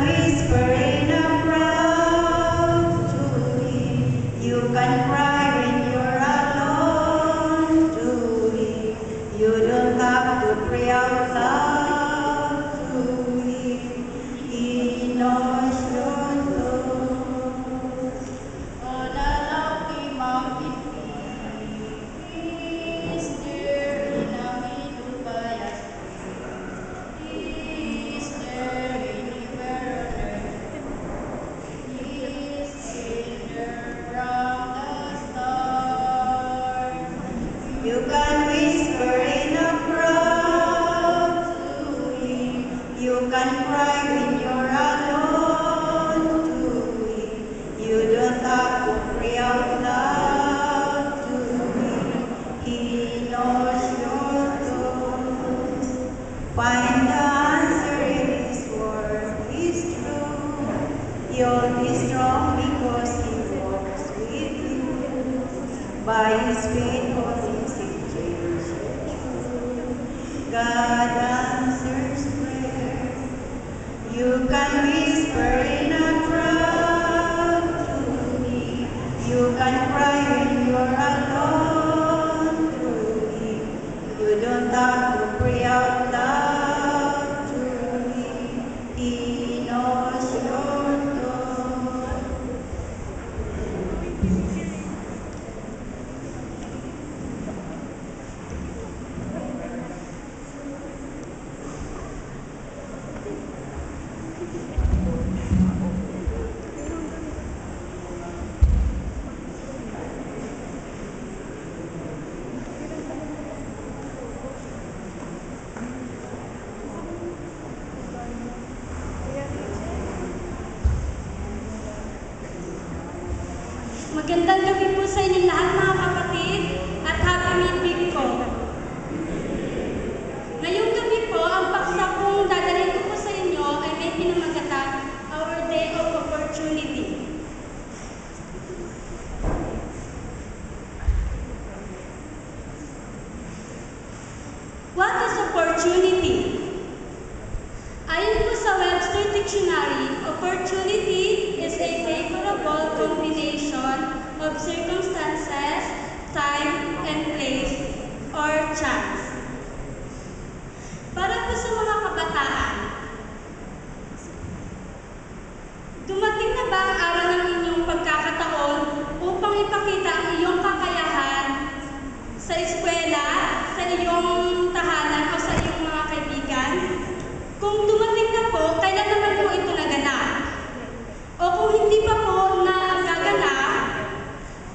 can whisper in a crowd to him. You can cry when you're alone to him. You don't have to pray out loud to him. He knows your thoughts. On a lofty mountain peak, he is there in a Himalaya stream. He is there anywhere on earth. He is there from the stars. You can whisper in a crowd to him. You can cry when you're alone to him. You don't have to pray out loud to him. He knows your thoughts. Find the answer in his word is true. You'll be strong because he walks with you. By his faithfulness he changes you. God answers prayer. You can whisper in a crowd to me. You can cry when you're alone to him. You don't have to pray out loud to him. He knows your thoughts. Magandang gabi po sa inyong lahat mga kapatid at happy meeting ko. Ngayong gabi po, ang paksa kong dadalhin ko po sa inyo ay may pinamagatang Our Day of Opportunity. What is opportunity? Ayon po sa Webster Dictionary, opportunity is a favorable combination of circumstances, time, and place, or chance. Para po sa mga kabataan, dumating na ba ang araw ng inyong pagkakataon upang ipakita ang iyong kakayahan sa eskwela, sa iyong tahanan o sa iyong mga kaibigan? Kung dumating na po, kailan naman po ito naganap? O kung hindi pa po na gaganap,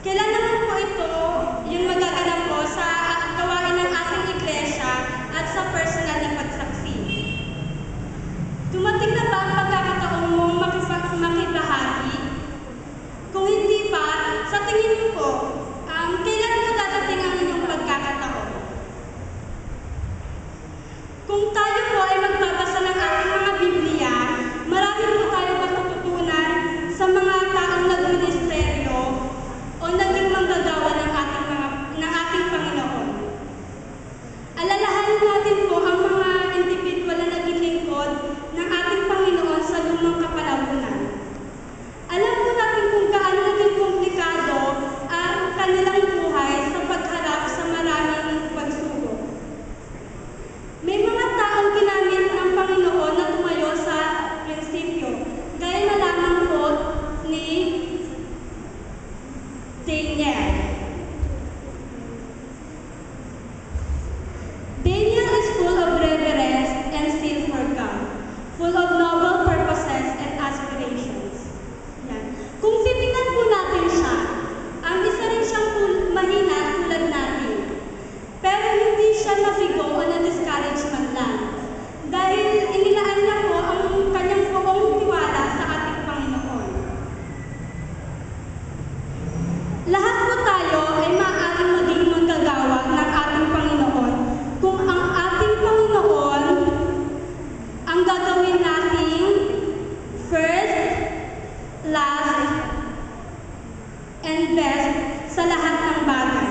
kailan naman po ito yung magaganap po sa gawain ng ating iglesia at sa personal na pagsaksi? Dumating na ba ang pagkakataon mong makibahagi? Kung hindi pa, sa tingin niyo po, kailan po dadating ang inyong pagkakataon? Kung tayo po ay magbabasa ng ating mga Biblia, marami po tayo matututunan sa mga taong nagministeryo o naging manggagawa ng ating Panginoon. Alalahanin natin po ang mga individual na naging lingkod ng ating Panginoon sa lumang kapanahunan. Alam po natin kung gaano naging komplikado ang kanilang buhay sa pagharap sa maraming pagsubok. May mga taong ginamit ng Panginoon na tumayo sa prinsipyo, gaya na lamang po ni Daniel. Daniel is full of reverence and zeal for God, full of noble purposes and aspirations. Yan. Kung titingnan po natin siya, ang isa rin siyang mahina tulad natin. Pero hindi siya nabigo o na-discourage man lang. Dahil inilaan niya po ang kanyang buong tiwala sa ating Panginoon. Lahat po tayo ay maaaring maging manggagawa ng ating Panginoon kung ang ating Panginoon ang gagawin nating first, last, and best sa lahat ng bagay.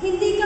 Hindi